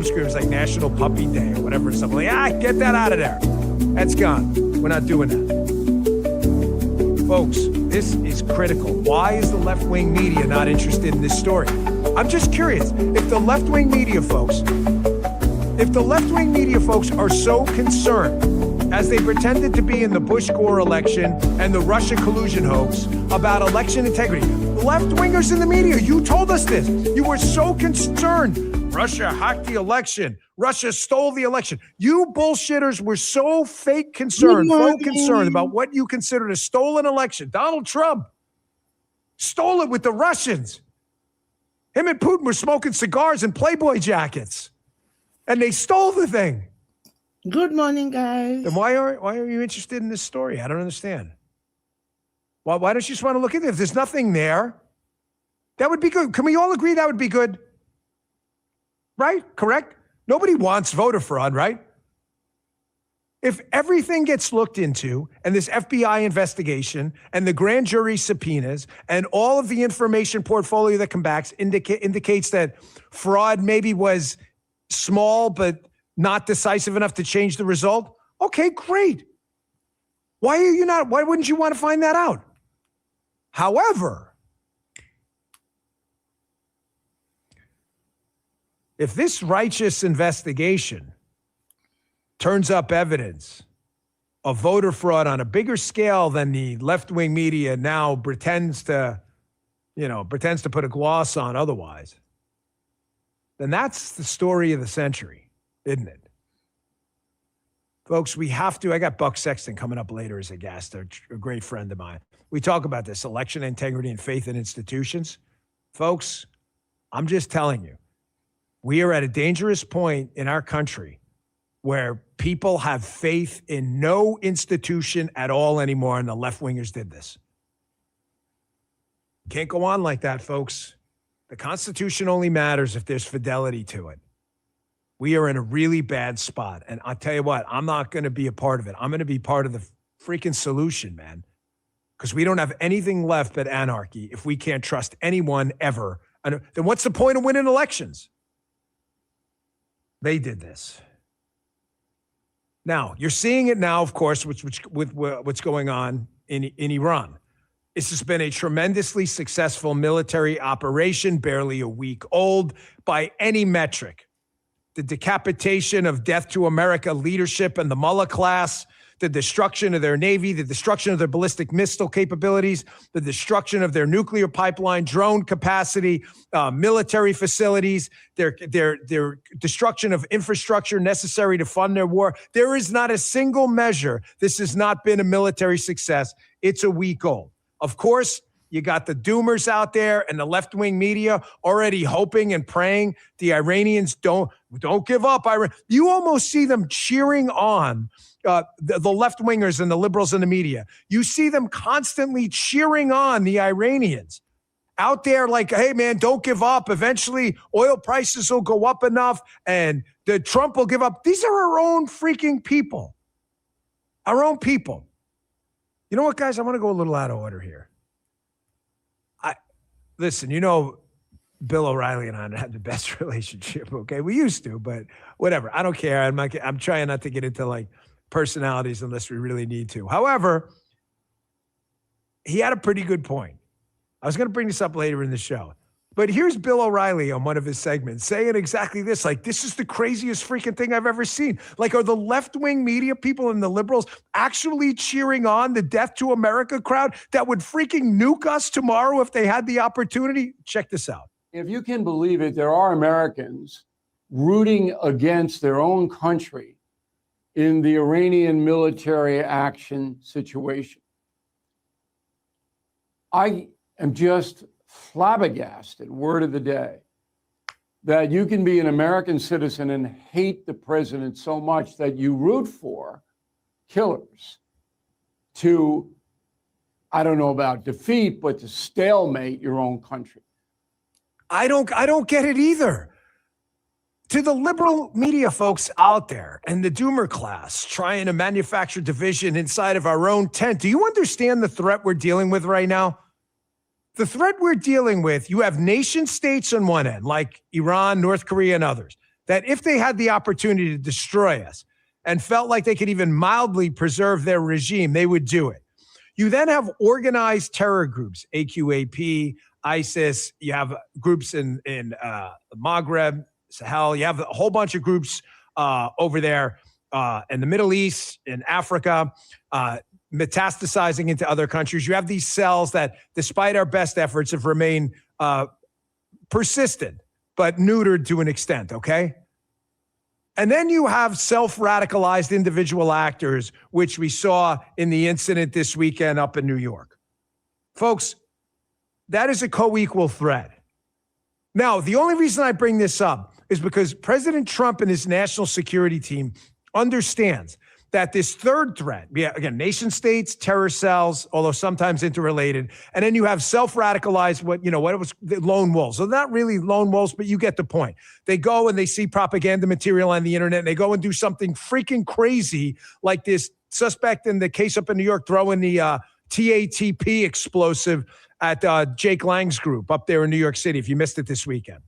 screen. It was like National Puppy Day or whatever. Something like, get that out of there. That's gone. We're not doing that. Folks, this is critical. Why is the left-wing media not interested in this story? I'm just curious. If the left-wing media folks are so concerned, as they pretended to be in the Bush-Gore election and the Russia collusion hoax about election integrity, left-wingers in the media, you told us this. You were so concerned. Russia hacked the election. Russia stole the election. You bullshitters were so fake concerned, about what you considered a stolen election. Donald Trump stole it with the Russians. Him and Putin were smoking cigars and Playboy jackets. And they stole the thing. Good morning, guys. Then why are you interested in this story? I don't understand. Why don't you just want to look at it? If there's nothing there, that would be good. Can we all agree that would be good? Right? Correct? Nobody wants voter fraud, right? If everything gets looked into and this FBI investigation and the grand jury subpoenas and all of the information portfolio that comes back indicates that fraud maybe was small but not decisive enough to change the result, okay, great. Why wouldn't you want to find that out? However, if this righteous investigation turns up evidence of voter fraud on a bigger scale than the left-wing media now pretends to put a gloss on otherwise, then that's the story of the century, isn't it? Folks, we have to. I got Buck Sexton coming up later as a guest, a great friend of mine. We talk about this, election integrity and faith in institutions. Folks, I'm just telling you, we are at a dangerous point in our country where people have faith in no institution at all anymore, and the left-wingers did this. Can't go on like that, folks. The Constitution only matters if there's fidelity to it. We are in a really bad spot. And I'll tell you what, I'm not going to be a part of it. I'm going to be part of the freaking solution, man. Because we don't have anything left but anarchy if we can't trust anyone ever. And then what's the point of winning elections? They did this. Now, you're seeing it now, of course, with what's going on in Iran. This has been a tremendously successful military operation, barely a week old by any metric. The decapitation of Death to America leadership and the Mullah class, the destruction of their Navy, the destruction of their ballistic missile capabilities, the destruction of their nuclear pipeline, drone capacity, military facilities, their destruction of infrastructure necessary to fund their war. There is not a single measure. This has not been a military success. It's a week old. Of course, you got the doomers out there and the left-wing media already hoping and praying the Iranians don't give up. You almost see them cheering on the left-wingers and the liberals in the media. You see them constantly cheering on the Iranians out there like, hey, man, don't give up. Eventually, oil prices will go up enough and the Trump will give up. These are our own freaking people. Our own people. You know what, guys? I want to go a little out of order here. Listen, Bill O'Reilly and I have the best relationship, okay? We used to, but whatever. I don't care. I'm trying not to get into, like, personalities unless we really need to. However, he had a pretty good point. I was going to bring this up later in the show. But here's Bill O'Reilly on one of his segments saying exactly this, like, this is the craziest freaking thing I've ever seen. Like, are the left-wing media people and the liberals actually cheering on the Death to America crowd that would freaking nuke us tomorrow if they had the opportunity? Check this out. If you can believe it, there are Americans rooting against their own country in the Iranian military action situation. I am just flabbergasted, word of the day, that you can be an American citizen and hate the president so much that you root for killers to, I don't know about defeat, but to stalemate your own country. I don't get it either. To the liberal media folks out there and the doomer class trying to manufacture division inside of our own tent, do you understand the threat we're dealing with right now? The threat we're dealing with, you have nation states on one end, like Iran, North Korea, and others. that if they had the opportunity to destroy us and felt like they could even mildly preserve their regime, they would do it. You then have organized terror groups, AQAP, ISIS. You have groups in Maghreb, Sahel. You have a whole bunch of groups over there in the Middle East, in Africa, metastasizing into other countries. You have these cells that, despite our best efforts, have remained persistent, but neutered to an extent, okay? And then you have self-radicalized individual actors, which we saw in the incident this weekend up in New York. Folks, that is a co-equal threat. Now, the only reason I bring this up is because President Trump and his national security team understands that this third threat, again, nation states, terror cells, although sometimes interrelated, and then you have self-radicalized, what it was, the lone wolves. So not really lone wolves, but you get the point. They go and they see propaganda material on the internet, and they go and do something freaking crazy, like this suspect in the case up in New York throwing the TATP explosive at Jake Lang's group up there in New York City, if you missed it this weekend.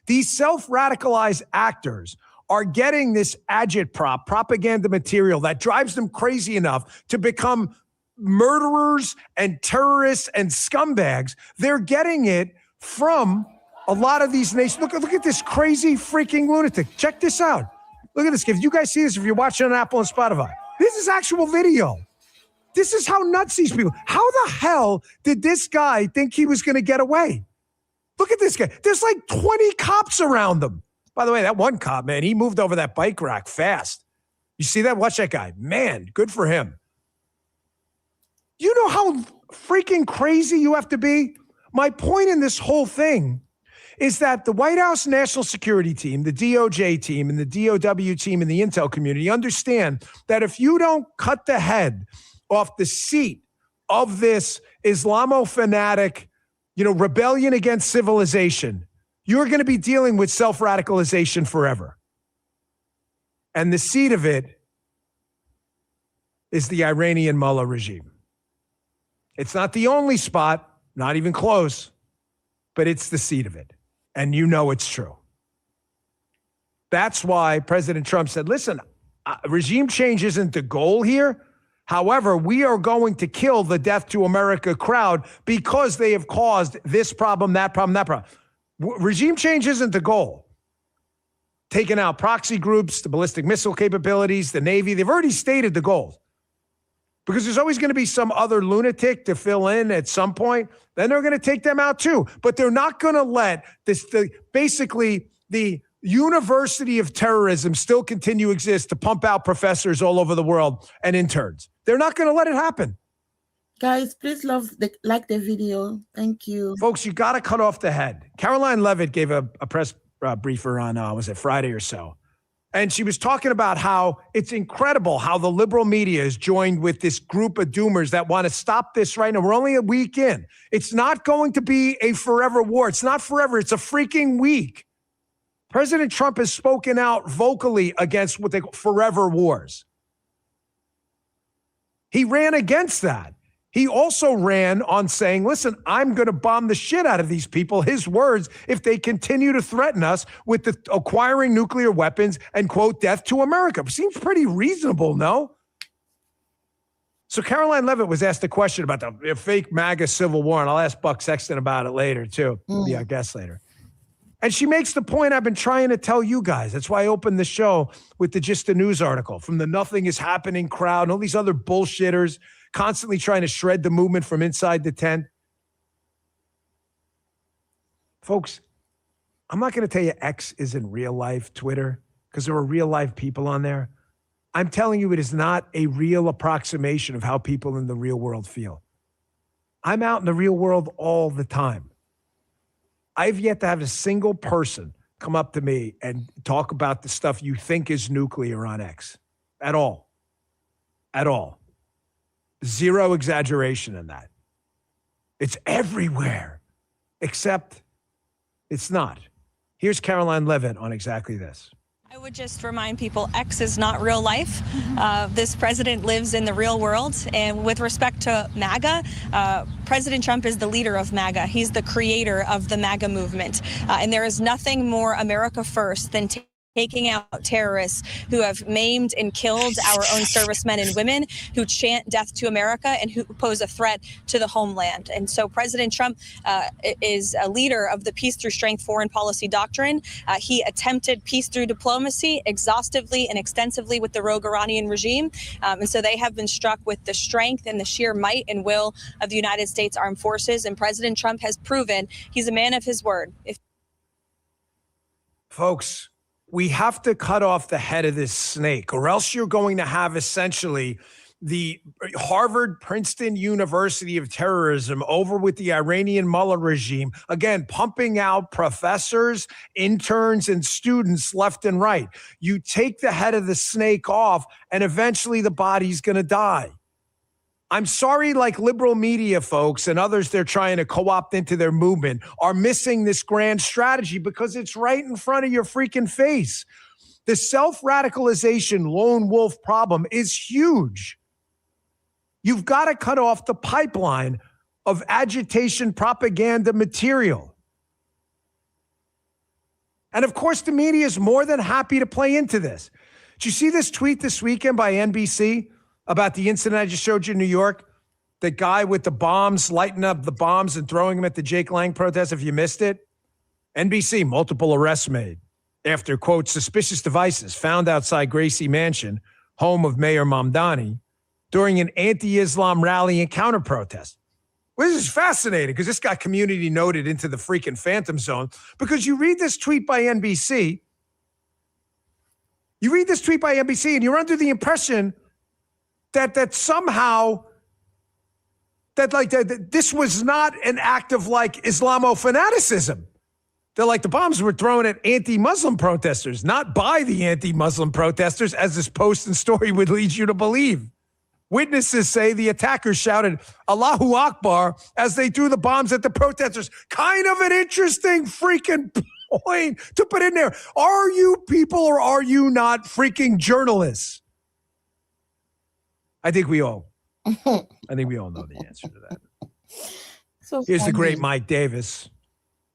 These self-radicalized actors are getting this agitprop propaganda material that drives them crazy enough to become murderers and terrorists and scumbags. They're getting it from a lot of these nations. Look at this crazy freaking lunatic. Check this out. Look at this. If you guys see this, if you're watching on Apple and Spotify, this is actual video. This is how nuts these people. How the hell did this guy think he was going to get away? Look at this guy. There's like 20 cops around him. By the way, that one cop, man, he moved over that bike rack fast. You see that? Watch that guy. Man, good for him. You know how freaking crazy you have to be? My point in this whole thing is that the White House National Security Team, the DOJ team, and the DOW team and the intel community understand that if you don't cut the head off the seat of this Islamo-fanatic, rebellion against civilization, you're going to be dealing with self-radicalization forever. And the seed of it is the Iranian mullah regime. It's not the only spot, not even close, but it's the seed of it. And you know it's true. That's why President Trump said, listen, regime change isn't the goal here. However, we are going to kill the Death to America crowd because they have caused this problem, that problem, that problem. Regime change isn't the goal. Taking out proxy groups, the ballistic missile capabilities, the Navy, they've already stated the goals. Because there's always going to be some other lunatic to fill in at some point. Then they're going to take them out too. But they're not going to let basically the University of Terrorism still continue to exist to pump out professors all over the world and interns. They're not going to let it happen. Guys, please like the video. Thank you. Folks, you got to cut off the head. Caroline Leavitt gave a press briefer on, was it Friday or so? And she was talking about how it's incredible how the liberal media is joined with this group of doomers that want to stop this right now. We're only a week in. It's not going to be a forever war. It's not forever. It's a freaking week. President Trump has spoken out vocally against what they call forever wars. He ran against that. He also ran on saying, listen, I'm going to bomb the shit out of these people, his words, if they continue to threaten us with the acquiring nuclear weapons and, quote, death to America. Seems pretty reasonable, no? So Caroline Leavitt was asked a question about the fake MAGA civil war, and I'll ask Buck Sexton about it later, too. Yeah, I guess later. And she makes the point I've been trying to tell you guys. That's why I opened the show with the Just a News article from the Nothing is Happening crowd and all these other bullshitters constantly trying to shred the movement from inside the tent. Folks, I'm not going to tell you X isn't real life Twitter because there are real life people on there. I'm telling you it is not a real approximation of how people in the real world feel. I'm out in the real world all the time. I've yet to have a single person come up to me and talk about the stuff you think is nuclear on X at all. At all. Zero exaggeration in that. It's everywhere, except it's not. Here's Caroline Leavitt on exactly this. I would just remind people X is not real life. This president lives in the real world. And with respect to MAGA, President Trump is the leader of MAGA. He's the creator of the MAGA movement. And there is nothing more America first than taking out terrorists who have maimed and killed our own servicemen and women, who chant death to America and who pose a threat to the homeland. And so President Trump is a leader of the peace through strength foreign policy doctrine. He attempted peace through diplomacy exhaustively and extensively with the rogue Iranian regime. And so they have been struck with the strength and the sheer might and will of the United States Armed Forces. And President Trump has proven he's a man of his word. Folks, we have to cut off the head of this snake, or else you're going to have essentially the Harvard, Princeton University of terrorism over with the Iranian Mullah regime, again, pumping out professors, interns, and students left and right. You take the head of the snake off, and eventually the body's going to die. I'm sorry, like liberal media folks and others they're trying to co-opt into their movement are missing this grand strategy because it's right in front of your freaking face. The self-radicalization lone wolf problem is huge. You've got to cut off the pipeline of agitation propaganda material. And of course, the media is more than happy to play into this. Did you see this tweet this weekend by NBC? About the incident I just showed you in New York, the guy with the bombs, lighting up the bombs and throwing them at the Jake Lang protest. If you missed it, NBC, multiple arrests made after, quote, suspicious devices found outside Gracie Mansion, home of Mayor Mamdani, during an anti-Islam rally and counter-protest. Well, this is fascinating because this got community noted into the freaking phantom zone because you read this tweet by NBC, and you're under the impression that somehow this was not an act of like Islamo-fanaticism. They're like the bombs were thrown at anti-Muslim protesters, not by the anti-Muslim protesters, as this post and story would lead you to believe. Witnesses say the attackers shouted Allahu Akbar as they threw the bombs at the protesters. Kind of an interesting freaking point to put in there. Are you people or are you not freaking journalists? I think we all know the answer to that. So here's the great Mike Davis.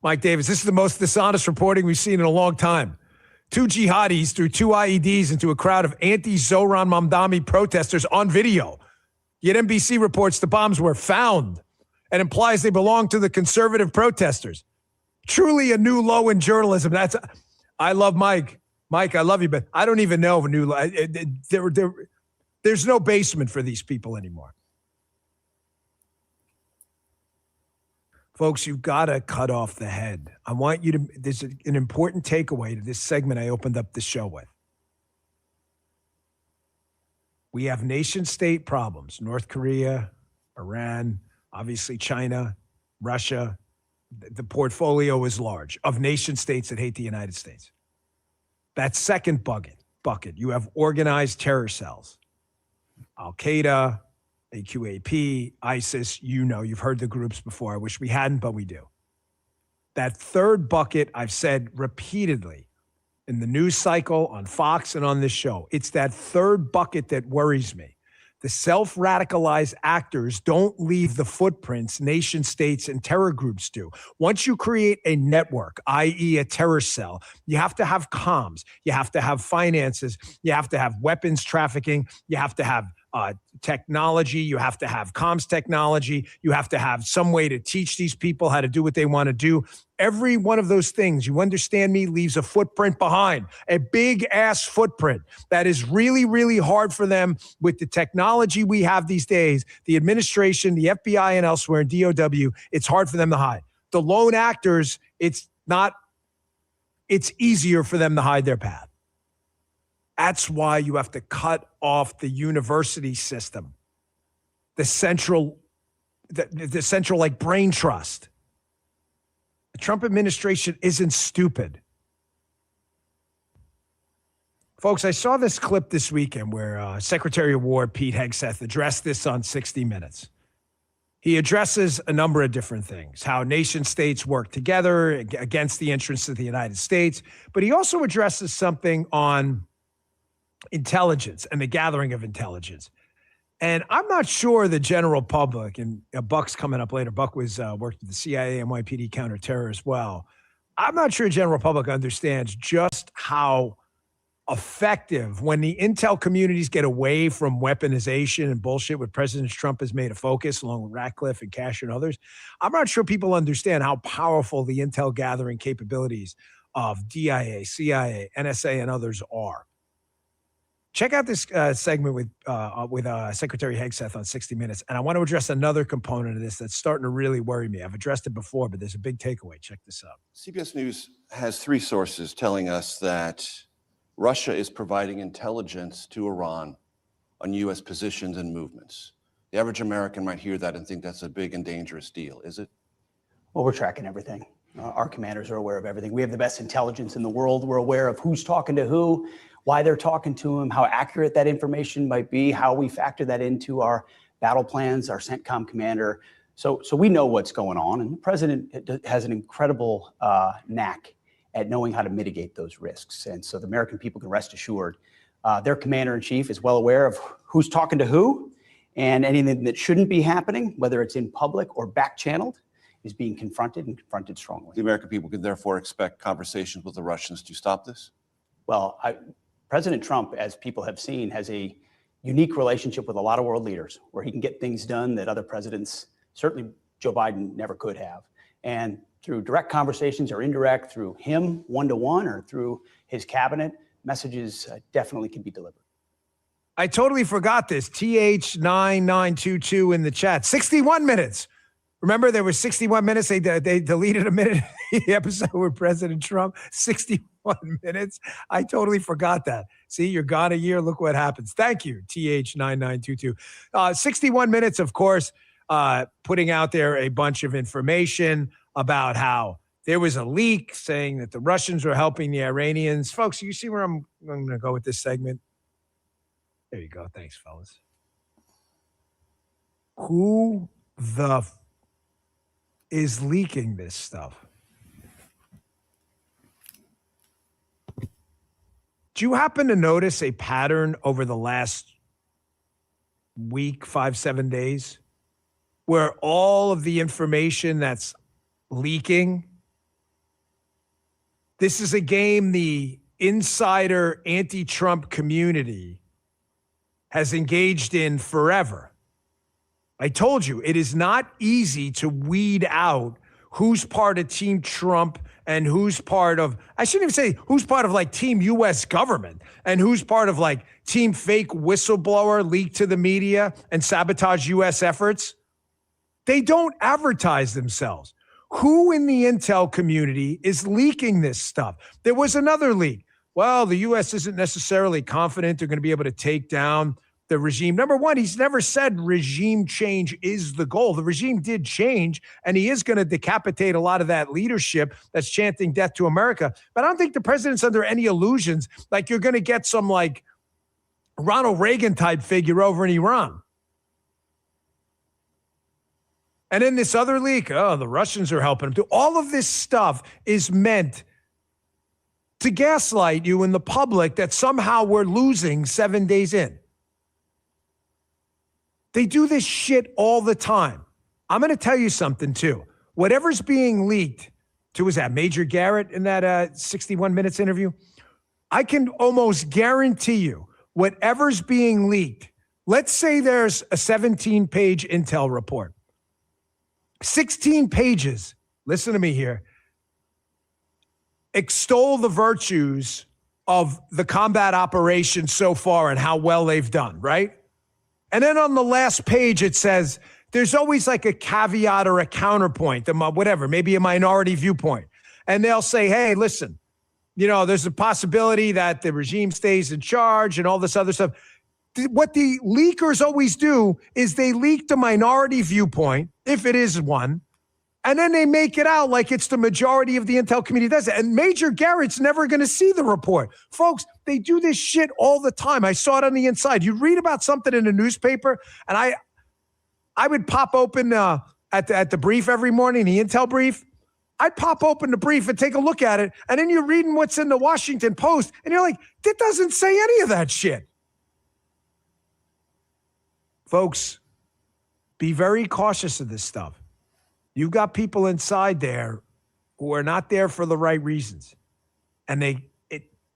Mike Davis, this is the most dishonest reporting we've seen in a long time. 2 jihadis threw 2 IEDs into a crowd of anti-Zohran Mamdani protesters on video. Yet NBC reports the bombs were found and implies they belong to the conservative protesters. Truly a new low in journalism. I love Mike. Mike, I love you, but I don't even know of a new low. There's no basement for these people anymore. Folks, you've got to cut off the head. I want you to, there's an important takeaway to this segment I opened up the show with. We have nation state problems. North Korea, Iran, obviously China, Russia. The portfolio is large of nation states that hate the United States. That second bucket, you have organized terror cells. Al-Qaeda, AQAP, ISIS, you've heard the groups before. I wish we hadn't, but we do. That third bucket, I've said repeatedly in the news cycle, on Fox, and on this show, it's that third bucket that worries me. The self-radicalized actors don't leave the footprints nation states and terror groups do. Once you create a network, i.e. a terror cell, you have to have comms, you have to have finances, you have to have weapons trafficking, you have to have technology, you have to have comms technology, you have to have some way to teach these people how to do what they want to do. Every one of those things, you understand me, leaves a footprint behind, a big ass footprint that is really, really hard for them with the technology we have these days, the administration, the FBI and elsewhere in DOW, it's hard for them to hide. The lone actors, it's easier for them to hide their path. That's why you have to cut off the university system, the central like brain trust. The Trump administration isn't stupid. Folks, I saw this clip this weekend where Secretary of War Pete Hegseth addressed this on 60 Minutes. He addresses a number of different things, how nation states work together against the interests of the United States. But he also addresses something on intelligence and the gathering of intelligence. And I'm not sure the general public, and Buck's coming up later. Buck was worked with the CIA, NYPD, counterterror as well. I'm not sure the general public understands just how effective when the intel communities get away from weaponization and bullshit, what President Trump has made a focus along with Ratcliffe and Cash and others. I'm not sure people understand how powerful the intel gathering capabilities of DIA, CIA, NSA, and others are. Check out this segment with Secretary Hegseth on 60 Minutes. And I want to address another component of this that's starting to really worry me. I've addressed it before, but there's a big takeaway. Check this out. CBS News has three sources telling us that Russia is providing intelligence to Iran on U.S. positions and movements. The average American might hear that and think that's a big and dangerous deal. Is it? Well, we're tracking everything. Our commanders are aware of everything. We have the best intelligence in the world. We're aware of who's talking to who, why they're talking to them, how accurate that information might be, how we factor that into our battle plans, our CENTCOM commander. So we know what's going on. And the president has an incredible knack at knowing how to mitigate those risks. And so the American people can rest assured their commander-in-chief is well aware of who's talking to who, and anything that shouldn't be happening, whether it's in public or back-channeled, is being confronted and confronted strongly. The American people can therefore expect conversations with the Russians to stop this? Well, President Trump, as people have seen, has a unique relationship with a lot of world leaders where he can get things done that other presidents, certainly Joe Biden, never could have. And through direct conversations or indirect, through him one-to-one or through his cabinet, messages definitely can be delivered. I totally forgot this. TH9922 in the chat. 61 minutes. Remember, there was 61 minutes. They deleted a minute in the episode with President Trump. 61 minutes. I totally forgot that. See, you're gone a year. Look what happens. Thank you, TH9922. 61 minutes, of course, putting out there a bunch of information about how there was a leak saying that the Russians were helping the Iranians. Folks, you see where I'm going to go with this segment? There you go. Thanks, fellas. Who the is leaking this stuff? Do you happen to notice a pattern over the last week, 5-7 days, where all of the information that's leaking, this is a game the insider anti-Trump community has engaged in forever? I told you, it is not easy to weed out who's part of Team Trump and who's part of, I shouldn't even say who's part of like Team U.S. government and who's part of like Team fake whistleblower, leak to the media and sabotage U.S. efforts. They don't advertise themselves. Who in the intel community is leaking this stuff? There was another leak. Well, the U.S. isn't necessarily confident they're going to be able to take down the regime. Number one, he's never said regime change is the goal. The regime did change, and he is going to decapitate a lot of that leadership that's chanting death to America. But I don't think the president's under any illusions like you're going to get some like Ronald Reagan type figure over in Iran. And then this other leak, oh, the Russians are helping him. All of this stuff is meant to gaslight you in the public that somehow we're losing 7 days in. They do this shit all the time. I'm going to tell you something, too. Whatever's being leaked to, was that Major Garrett in that 61 Minutes interview? I can almost guarantee you whatever's being leaked, let's say there's a 17-page intel report. 16 pages, listen to me here, extol the virtues of the combat operation so far and how well they've done, right? And then on the last page, it says, there's always like a caveat or a counterpoint, whatever, maybe a minority viewpoint. And they'll say, hey, listen, you know, there's a possibility that the regime stays in charge and all this other stuff. What the leakers always do is they leak the minority viewpoint, if it is one, and then they make it out like it's the majority of the intel community does it. And Major Garrett's never going to see the report. Folks, they do this shit all the time. I saw it on the inside. You read about something in a newspaper, and I would pop open at the brief every morning, the intel brief. I'd pop open the brief and take a look at it, and then you're reading what's in the Washington Post, and you're like, that doesn't say any of that shit. Folks, be very cautious of this stuff. You've got people inside there who are not there for the right reasons, and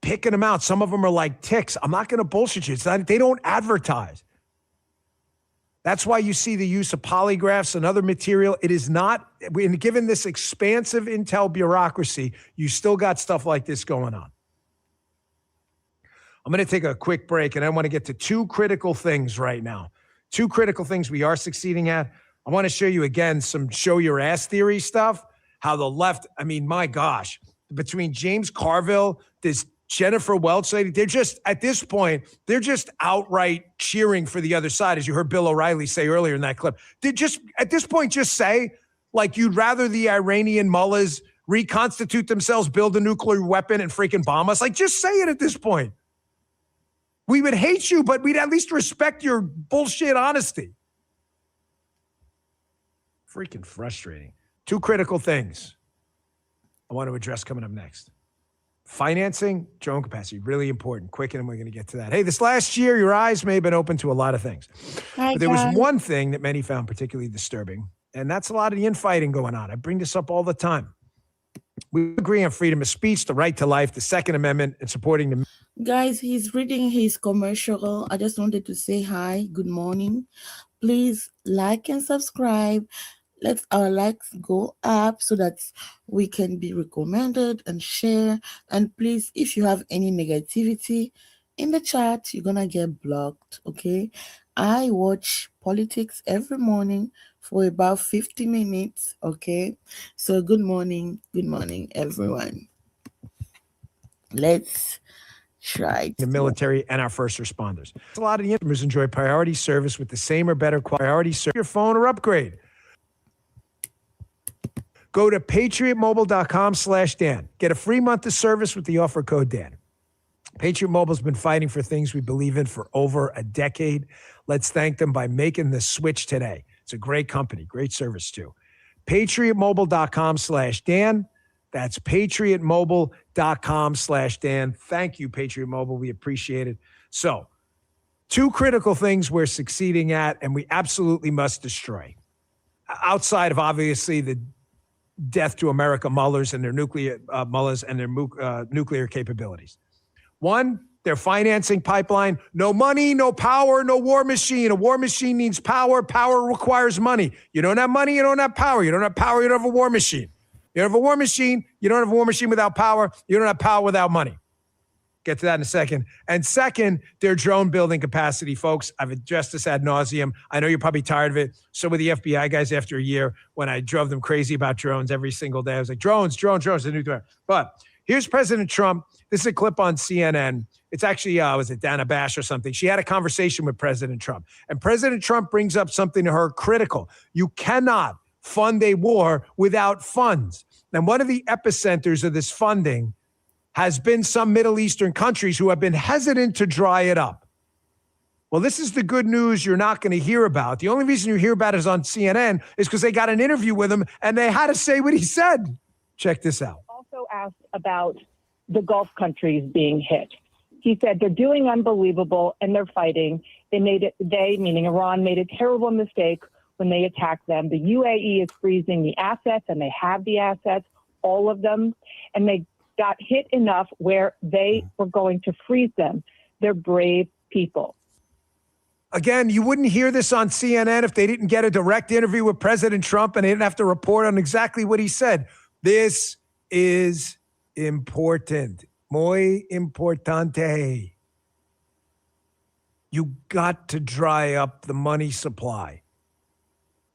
picking them out. Some of them are like ticks. I'm not going to bullshit you. It's not, they don't advertise. That's why you see the use of polygraphs and other material. It is not, given this expansive intel bureaucracy, you still got stuff like this going on. I'm going to take a quick break, and I want to get to two critical things right now. Two critical things we are succeeding at. I want to show you again some show your ass theory stuff. How the left, I mean, my gosh, between James Carville, this Jennifer Welch lady, they're just, at this point, they're just outright cheering for the other side, as you heard Bill O'Reilly say earlier in that clip. They just, at this point, just say, like, you'd rather the Iranian mullahs reconstitute themselves, build a nuclear weapon, and freaking bomb us. Like, just say it at this point. We would hate you, but we'd at least respect your bullshit honesty. Freaking frustrating. Two critical things I want to address coming up next. Financing, drone capacity, really important. Quick, and we're going to get to that. Hey, this last year, your eyes may have been open to a lot of things. But there was one thing that many found particularly disturbing, and that's a lot of the infighting going on. I bring this up all the time. We agree on freedom of speech, the right to life, the Second Amendment, and supporting the... Guys, he's reading his commercial. I just wanted to say hi, good morning. Please like and subscribe. Let our likes go up so that we can be recommended and share. And please, if you have any negativity in the chat, you're gonna get blocked, okay? I watch politics every morning for about 50 minutes, okay? So good morning, everyone. Let's try the military and our first responders. A lot of the members enjoy priority service with the same or better quality service. Your phone or upgrade. Go to patriotmobile.com/Dan. Get a free month of service with the offer code Dan. Patriot Mobile's been fighting for things we believe in for over a decade. Let's thank them by making the switch today. It's a great company, great service too. patriotmobile.com/Dan. That's patriotmobile.com/Dan. Thank you, Patriot Mobile. We appreciate it. So, two critical things we're succeeding at, and we absolutely must destroy. Outside of, obviously, the death to America mullahs and their nuclear nuclear capabilities. One, their financing pipeline. No money, no power, no war machine. A war machine needs power. Power requires money. You don't have money, you don't have power. You don't have power, you don't have a war machine. You don't have a war machine. You don't have a war machine without power. You don't have power without money. Get to that in a second. And second, their drone building capacity, folks. I've addressed this ad nauseum. I know you're probably tired of it. So were the FBI guys after a year when I drove them crazy about drones every single day. I was like, drones, the new threat. But here's President Trump. This is a clip on CNN. It's actually, was it Dana Bash or something? She had a conversation with President Trump. And President Trump brings up something to her critical. You cannot fund a war without funds. And one of the epicenters of this funding has been some Middle Eastern countries who have been hesitant to dry it up. Well, this is the good news you're not going to hear about. The only reason you hear about it is on CNN is because they got an interview with him and they had to say what he said. Check this out. Also asked about the Gulf countries being hit. He said they're doing unbelievable and they're fighting. Meaning Iran, made a terrible mistake when they attacked them. The UAE is freezing the assets, and they have the assets, all of them, and they got hit enough where they were going to freeze them. They're brave people. Again, you wouldn't hear this on CNN if they didn't get a direct interview with President Trump and they didn't have to report on exactly what he said. This is important. Muy importante. You got to dry up the money supply.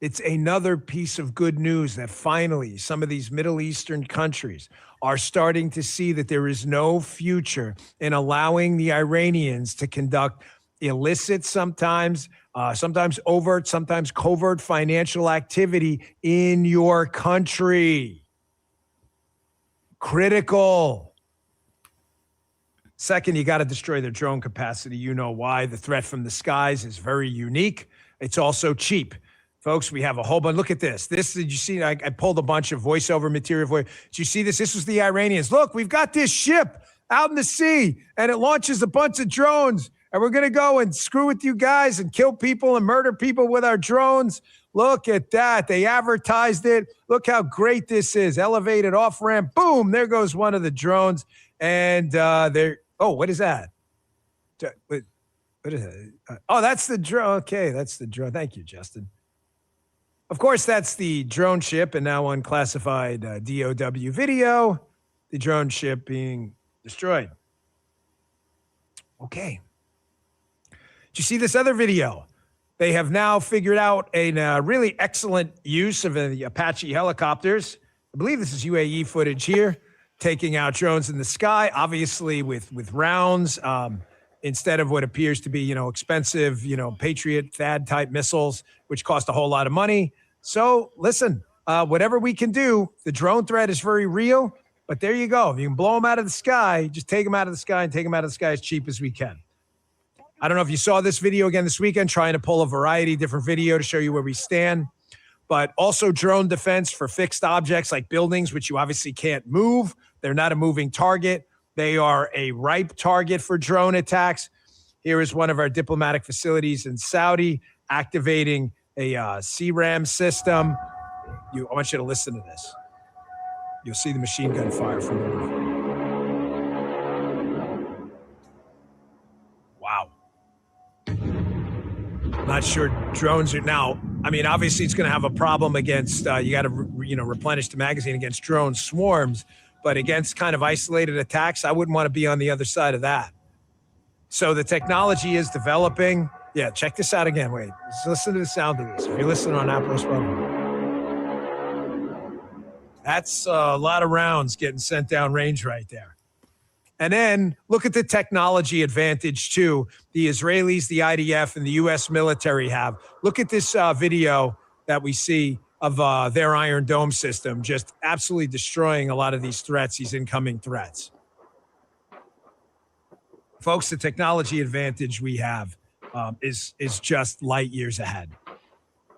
It's another piece of good news that finally some of these Middle Eastern countries are starting to see that there is no future in allowing the Iranians to conduct illicit, sometimes overt, sometimes covert financial activity in your country. Critical. Second, you got to destroy their drone capacity. You know why. The threat from the skies is very unique. It's also cheap. Folks, we have a whole bunch. Look at this. Did you see? I pulled a bunch of voiceover material for you. Did you see this? This was the Iranians. Look, we've got this ship out in the sea, and it launches a bunch of drones, and we're going to go and screw with you guys and kill people and murder people with our drones. Look at that. They advertised it. Look how great this is. Elevated off-ramp. Boom. There goes one of the drones. And oh, what is that? What is that? Oh, that's the drone. Okay, that's the drone. Thank you, Justin. Of course, that's the drone ship, and now unclassified DOW video, the drone ship being destroyed. Okay. Did you see this other video? They have now figured out a really excellent use of the Apache helicopters. I believe this is UAE footage here, taking out drones in the sky, obviously with rounds, instead of what appears to be, expensive, Patriot THAAD type missiles, which cost a whole lot of money. So listen, whatever we can do, the drone threat is very real, but there you go. If you can blow them out of the sky, just take them out of the sky and take them out of the sky as cheap as we can. I don't know if you saw this video again this weekend, trying to pull a variety of different video to show you where we stand, but also drone defense for fixed objects like buildings, which you obviously can't move. They're not a moving target. They are a ripe target for drone attacks. Here is one of our diplomatic facilities in Saudi activating a CRAM system. I want you to listen to this. You'll see the machine gun fire from the roof. Wow. Not sure drones are now. I mean, obviously it's going to have a problem against, you got to, replenish the magazine against drone swarms, but against kind of isolated attacks, I wouldn't want to be on the other side of that. So the technology is developing. Yeah, check this out again. Wait, let's listen to the sound of this. If you're listening on Apple Spoken, that's a lot of rounds getting sent down range right there. And then look at the technology advantage too. The Israelis, the IDF, and the U.S. military have. Look at this video that we see of their Iron Dome system, just absolutely destroying a lot of these threats, these incoming threats. Folks, the technology advantage we have is just light years ahead.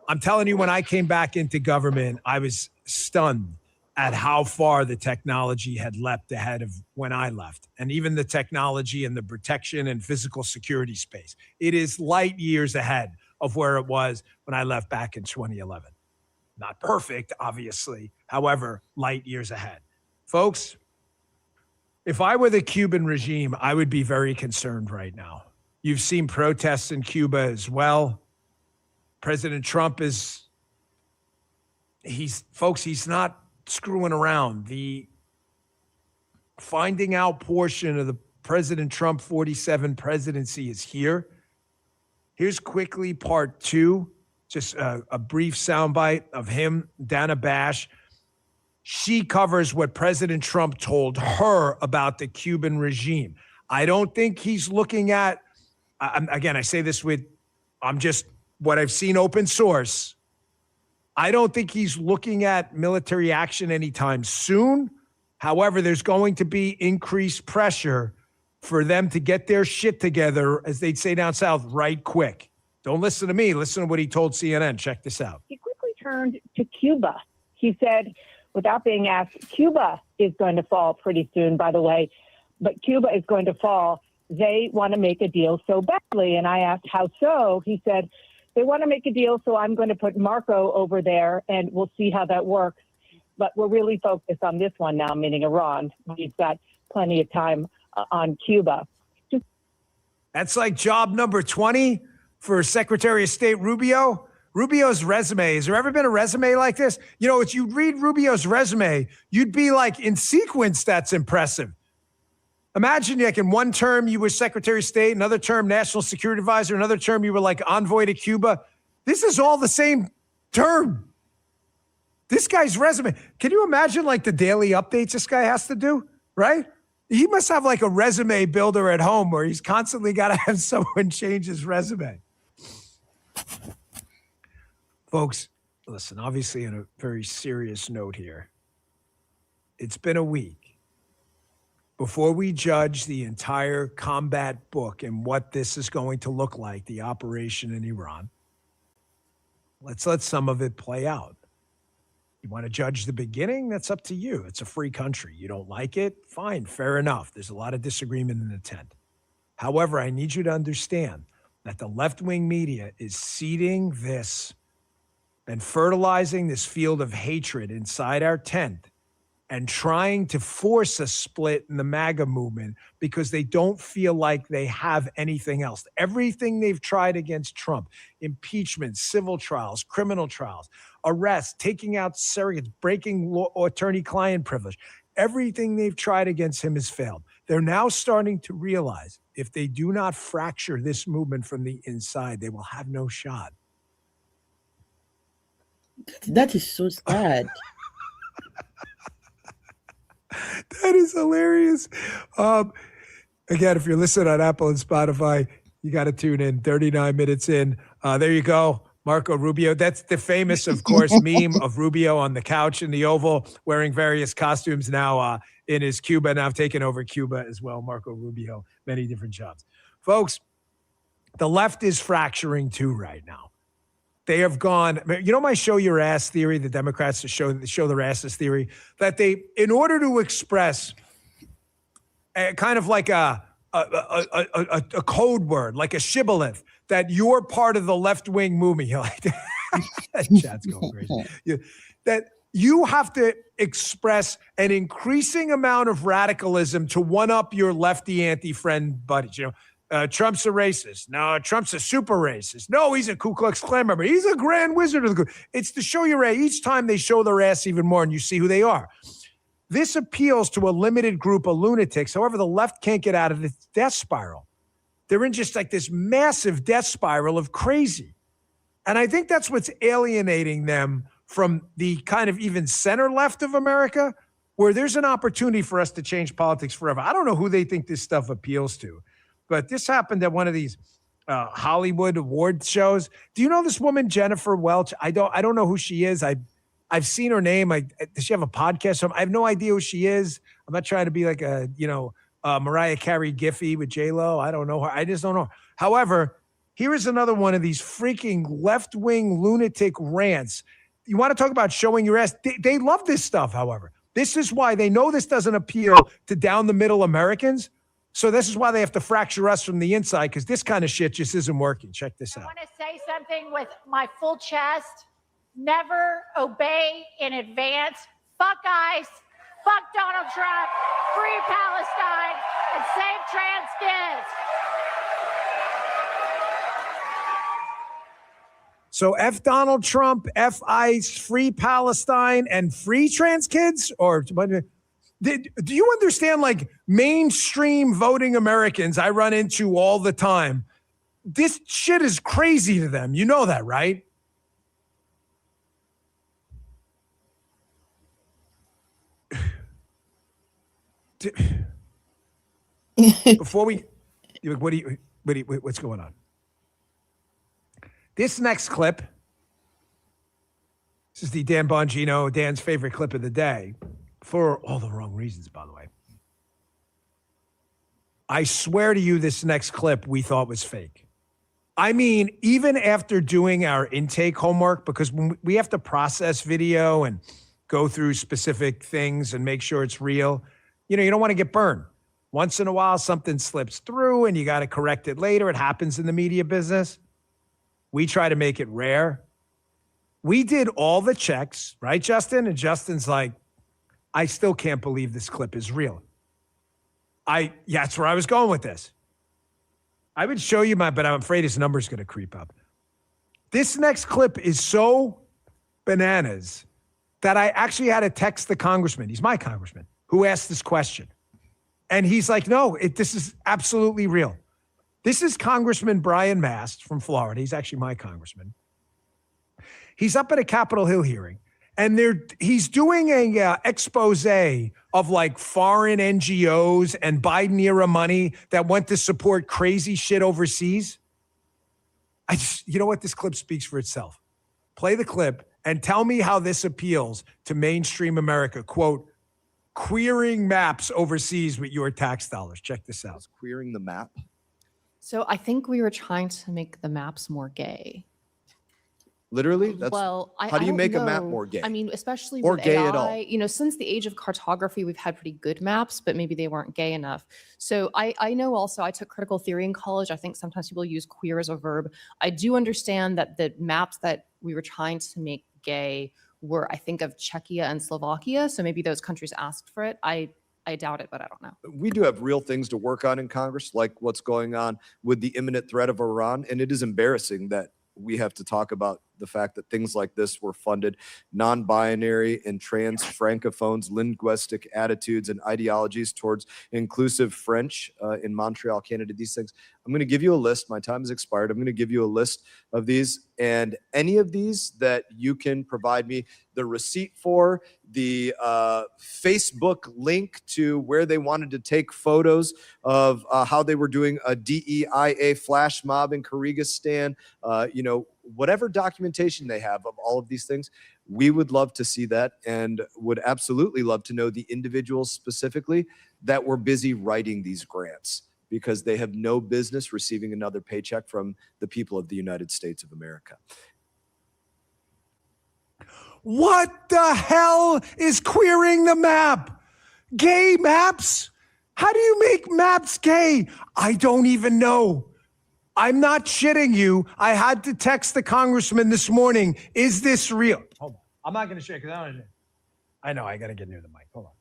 I'm telling you, when I came back into government, I was stunned at how far the technology had leapt ahead of when I left, and even the technology and the protection and physical security space. It is light years ahead of where it was when I left back in 2011. Not perfect, obviously. However, light years ahead. Folks, if I were the Cuban regime, I would be very concerned right now. You've seen protests in Cuba as well. President Trump he's not screwing around. The finding out portion of the President Trump 47 presidency is here. Here's quickly part 2, just a brief soundbite of him, Dana Bash. She covers what President Trump told her about the Cuban regime. I don't think he's looking at, again, I say this I'm just what I've seen open source. I don't think he's looking at military action anytime soon. However, there's going to be increased pressure for them to get their shit together, as they'd say down south, right quick. Don't listen to me. Listen to what he told CNN. Check this out. He quickly turned to Cuba. He said, without being asked, Cuba is going to fall pretty soon, by the way, but Cuba is going to fall. They want to make a deal so badly. And I asked, how so? He said, they want to make a deal, so I'm going to put Marco over there, and we'll see how that works. But we're really focused on this one now, meaning Iran. We've got plenty of time on Cuba. That's like job number 20 for Secretary of State Rubio. Rubio's resume. Has there ever been a resume like this? If you read Rubio's resume, you'd be like, in sequence, that's impressive. Imagine, like, in one term you were Secretary of State, another term National Security Advisor, another term you were like envoy to Cuba. This is all the same term. This guy's resume. Can you imagine like the daily updates this guy has to do, right? He must have like a resume builder at home where he's constantly got to have someone change his resume. Folks, listen, obviously on a very serious note here, it's been a week. Before we judge the entire combat book and what this is going to look like, the operation in Iran, Let's let some of it play out. You want to judge the beginning? That's up to you. It's a free country. You don't like it? Fine, fair enough. There's a lot of disagreement in the tent. However, I need you to understand that the left-wing media is seeding this and fertilizing this field of hatred inside our tent and trying to force a split in the MAGA movement because they don't feel like they have anything else. Everything they've tried against Trump, impeachment, civil trials, criminal trials, arrests, taking out surrogates, breaking attorney-client privilege, everything they've tried against him has failed. They're now starting to realize if they do not fracture this movement from the inside, they will have no shot. That is so sad. That is hilarious. Again, if you're listening on Apple and Spotify, you got to tune in. 39 minutes in. There you go. Marco Rubio. That's the famous, of course, meme of Rubio on the couch in the Oval wearing various costumes now in his Cuba. Now I've taken over Cuba as well. Marco Rubio, many different jobs. Folks, the left is fracturing too right now. They have gone, you know, my show your ass theory, the Democrats show their asses theory, that they, in order to express kind of like a code word, like a shibboleth, that you're part of the left-wing movement. You're like, that chat's going crazy. That you have to express an increasing amount of radicalism to one-up your lefty anti-friend buddies. You know, Trump's a racist. No, Trump's a super racist. No, he's a Ku Klux Klan member. He's a grand wizard of the good. It's to show your ass. Each time they show their ass even more and you see who they are. This appeals to a limited group of lunatics. However, the left can't get out of the death spiral. They're in just like this massive death spiral of crazy. And I think that's what's alienating them from the kind of even center left of America, where there's an opportunity for us to change politics forever. I don't know who they think this stuff appeals to, but this happened at one of these Hollywood award shows. Do you know this woman, Jennifer Welch? I don't know who she is. I've seen her name. Does she have a podcast? I have no idea who she is. I'm not trying to be like a, Mariah Carey Giffy with J-Lo. I don't know her. I just don't know. However, here is another one of these freaking left-wing lunatic rants. You want to talk about showing your ass? They love this stuff, however. This is why they know this doesn't appeal to down-the-middle Americans. So this is why they have to fracture us from the inside, because this kind of shit just isn't working. Check this out. I want to say something with my full chest. Never obey in advance. Fuck ICE. Fuck Donald Trump. Free Palestine. And save trans kids. So F Donald Trump, F ICE, free Palestine, and free trans kids? Or do you understand, like, mainstream voting Americans I run into all the time? This shit is crazy to them. You know that, right? Before we, what's going on? This next clip, this is the Dan Bongino, Dan's favorite clip of the day, for all the wrong reasons, by the way. I swear to you, this next clip we thought was fake. I mean, even after doing our intake homework, because when we have to process video and go through specific things and make sure it's real, you don't want to get burned. Once in a while, something slips through and you got to correct it later. It happens in the media business. We try to make it rare. We did all the checks, right, Justin? And Justin's like, I still can't believe this clip is real. That's where I was going with this. I would show you but I'm afraid his number's going to creep up. This next clip is so bananas that I actually had to text the congressman. He's my congressman who asked this question. And he's like, no, this is absolutely real. This is Congressman Brian Mast from Florida. He's actually my congressman. He's up at a Capitol Hill hearing, and he's doing a expose of like foreign NGOs and Biden-era money that went to support crazy shit overseas. You know what? This clip speaks for itself. Play the clip and tell me how this appeals to mainstream America. Quote, queering maps overseas with your tax dollars. Check this out. Queering the map. So I think we were trying to make the maps more gay. Literally, that's Well, how do you don't make a map know. more gay? I mean, especially Or with gay AI, at all? since the age of cartography, we've had pretty good maps, but maybe they weren't gay enough. So I know also, I took critical theory in college. I think sometimes people use queer as a verb. I do understand that the maps that we were trying to make gay were, I think, of Czechia and Slovakia. So maybe those countries asked for it. I doubt it, but I don't know. We do have real things to work on in Congress, like what's going on with the imminent threat of Iran. And it is embarrassing that we have to talk about the fact that things like this were funded. Non-binary and trans francophones, linguistic attitudes and ideologies towards inclusive French in Montreal, Canada, these things. I'm going to give you a list. My time has expired. I'm going to give you a list of these, and any of these that you can provide me the receipt for, the Facebook link to where they wanted to take photos of how they were doing a DEIA flash mob in Kyrgyzstan, whatever documentation they have of all of these things, we would love to see that, and would absolutely love to know the individuals specifically that were busy writing these grants, because they have no business receiving another paycheck from the people of the United States of America. What the hell is queering the map? Gay maps? How do you make maps gay? I don't even know. I'm not shitting you. I had to text the congressman this morning. Is this real? Hold on. I'm not going to shake it out. I know. I got to get near the mic. Hold on.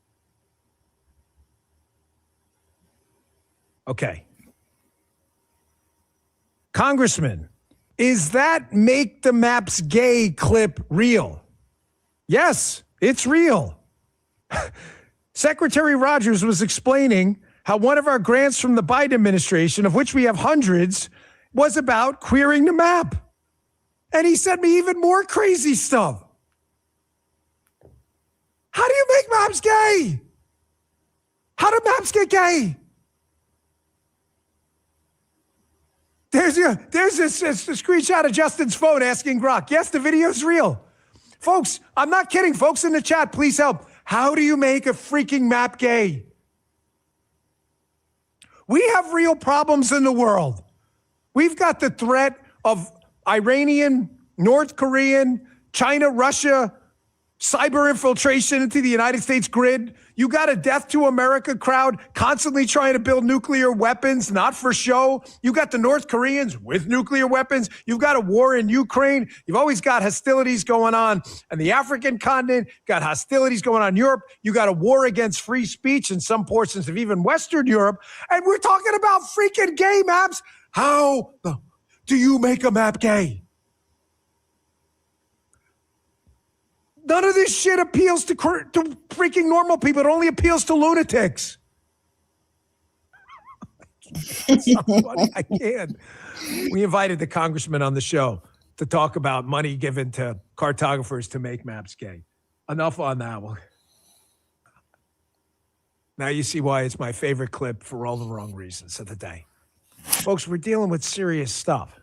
Okay. Congressman, is that make the maps gay clip real? Yes, it's real. Secretary Rogers was explaining how one of our grants from the Biden administration, of which we have hundreds, was about queering the map. And he sent me even more crazy stuff. How do you make maps gay? How do maps get gay? There's a screenshot of Justin's phone asking Grok. Yes, the video's real. Folks, I'm not kidding. Folks in the chat, please help. How do you make a freaking map gay? We have real problems in the world. We've got the threat of Iranian, North Korean, China, Russia, cyber infiltration into the United States grid. You got a death to America crowd constantly trying to build nuclear weapons, not for show. You got the North Koreans with nuclear weapons. You've got a war in Ukraine. You've always got hostilities going on in the African continent, got hostilities going on in Europe. You got a war against free speech in some portions of even Western Europe. And we're talking about freaking gay maps. How do you make a map gay? None of this shit appeals to freaking normal people. It only appeals to lunatics. It's so funny. I can't. We invited the congressman on the show to talk about money given to cartographers to make maps gay. Enough on that one. Now you see why it's my favorite clip for all the wrong reasons of the day. Folks, we're dealing with serious stuff.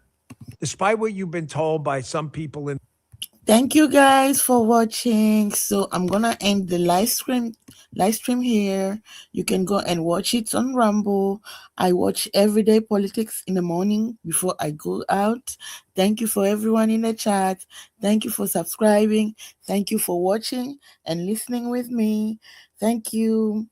Despite what you've been told by some people in Thank you guys for watching. So I'm gonna end the live stream here. You can go and watch it on Rumble. I watch Everyday Politics in the morning before I go out. Thank you for everyone in the chat. Thank you for subscribing. Thank you for watching and listening with me. Thank you.